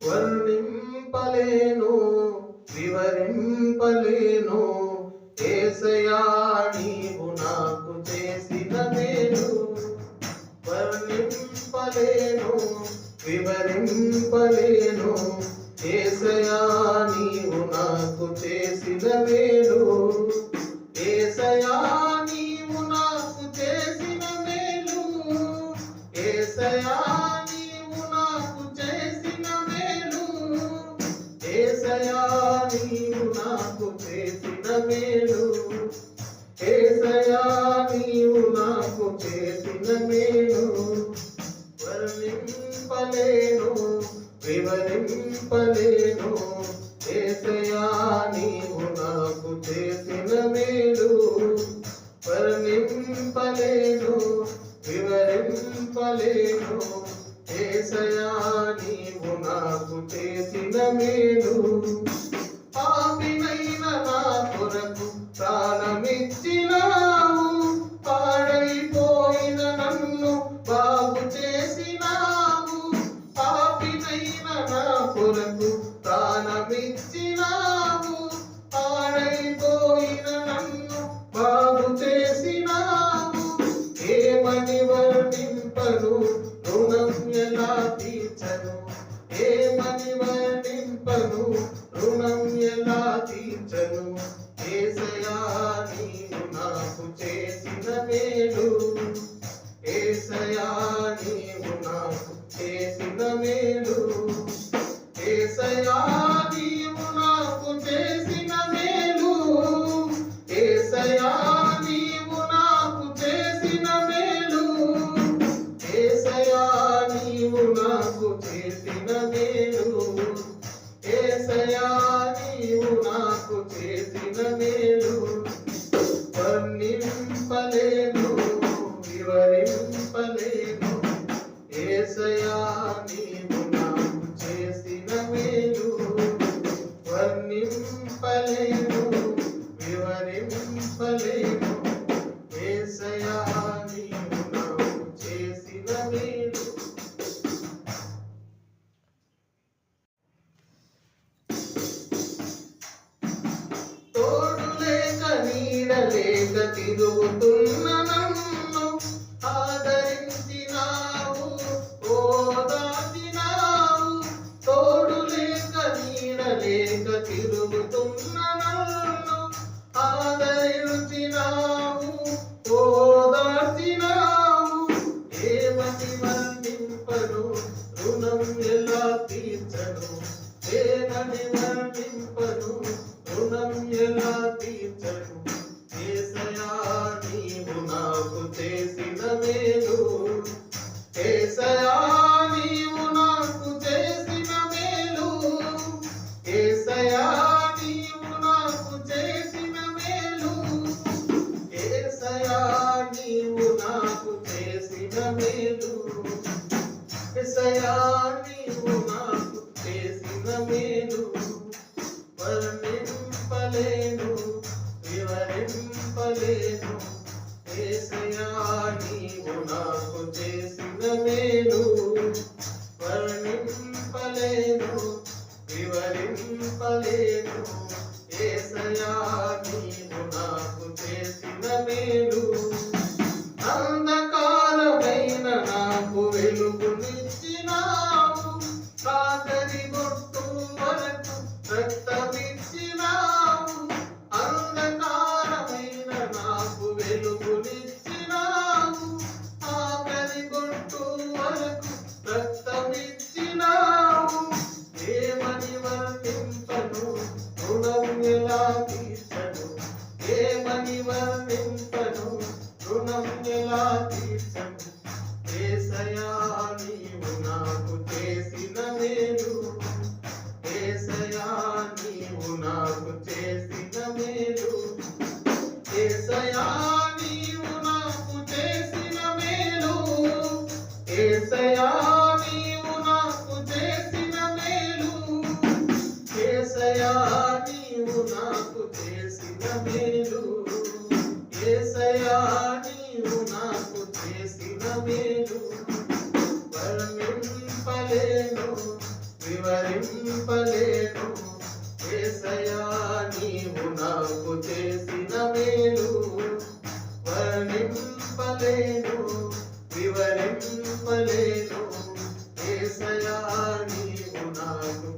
వర్ణింపలేను వివరింపలేను యేసయ్యా నీవు నాకు చేసిన మేలు. వర్ణింపలేను వివరింపలేను యేసయ్యా నీవు నాకు చేసిన మేలు. యేసయ్యా నీవు నాకు చేసిన మేలు. యేసయ్యా నీవు నాకు చేసిన మేలు. యేసయ్యా నీవు నాకు చేసిన మేలు. యేసయ్యా నీవు నాకు చేసిన మేలు. వర్ణింపలేను వివరింపలేను యేసయ్యా నీవు నాకు చేసిన మేలు. వర్ణింపలేను వివరింపలేను యేసయ్యా నీవు నాకు చేసిన మేలు. పాపినైన నా కొరకు ప్రాణమిచ్చినావు, పాడైపోయిన నన్ను బాగు చేసినావు. పాపినైన నా కొరకు ప్రాణమిచ్చినావు, పాడైపోయిన నన్ను బాగు చేసినావు. ఏమని వర్ణింపను రుణం ఎలా తీర్చను. ఏమని వర్ణింపను రుణం ఎలా తీర్చను. యేసయ్యా నీవు నాకు చేసిన మేలు. యేసయ్యా నీవు నాకు చేసిన మేలు. యేసయ్యా నీవు నాకు చేసిన మేలు. యేసయ్యా నీవు నాకు చేసిన మేలు. యేసయ్యా నీవు నాకు చేసిన మేలు. యేసయ్యా నీవు నాకు చేసిన మేలు. వర్ణింపలేను వివరింపలేను యేసయ్యా నీవు నాకు చేసిన మేలు. వర్ణింపలేను వివరింపలేను యేసయ్యా నీవు నాకు చేసిన మేలు. తోడు లేక నీడ లేక తిరుగుతున్న నన్ను ఆదరించినావు, ఓదార్చినావు. తోడు లేక నీడ లేక తిరుగుతున్న నన్ను ఆదరించినావు, ఓదార్చినావు. ఏమని వర్ణింపను రుణం ఎలా తీర్చను. ఏమని వర్ణింపను రుణం ఎలా తీర్చను. యేసయ్యా నీవు నాకు చేసిన మేలు. యేసయ్యా నీవు నాకు చేసిన మేలు. యేసయ్యా నీవు నాకు చేసిన మేలు. యేసయ్యా నీవు నాకు చేసిన మేలు. యేసయ్యా నీవు నాకు చేసిన మేలు. వర్ణింపలేను వివరింపలేను యేసయ్యా నీవు నాకు చేసిన మేలు. వర్ణింపలేను వివరింపలేను యేసయ్యా నీవు నాకు చేసిన మేలు. అంధకారమైన నాకు వెలుగునిచ్చినావు, రాత్రి గొట్టు వరకు రక్తమిచ్చినావు. అంధకారమైన నాకు వెలుగునిచ్చినావు, ఆఖరి గొట్టు వరకు రక్తమిచ్చినావు. ఏమని వర్ణింపను రుణం ఎలా తీర్చను. ఏమని వర్ణింపను రుణం ఎలా తీర్చను. యేసయ్యా నీవు నాకు చేసిన మేలు. యేసయ్యా నీవు నాకు చేసిన మేలు. యేసయ్యా నీవు నాకు చేసిన మేలు. యేసయ్యా నీవు నాకు చేసిన మేలు. యేసయ్యా నీవు నాకు చేసిన మేలు. యేసయ్యా నీవు నాకు చేసిన మేలు. వర్ణింపలేను వివరింపలేను యేసయ్యా నీవు నాకు చేసిన మేలు వర్ణింపలేను వివరింపలేను యేసయ్యా నీవు నాకు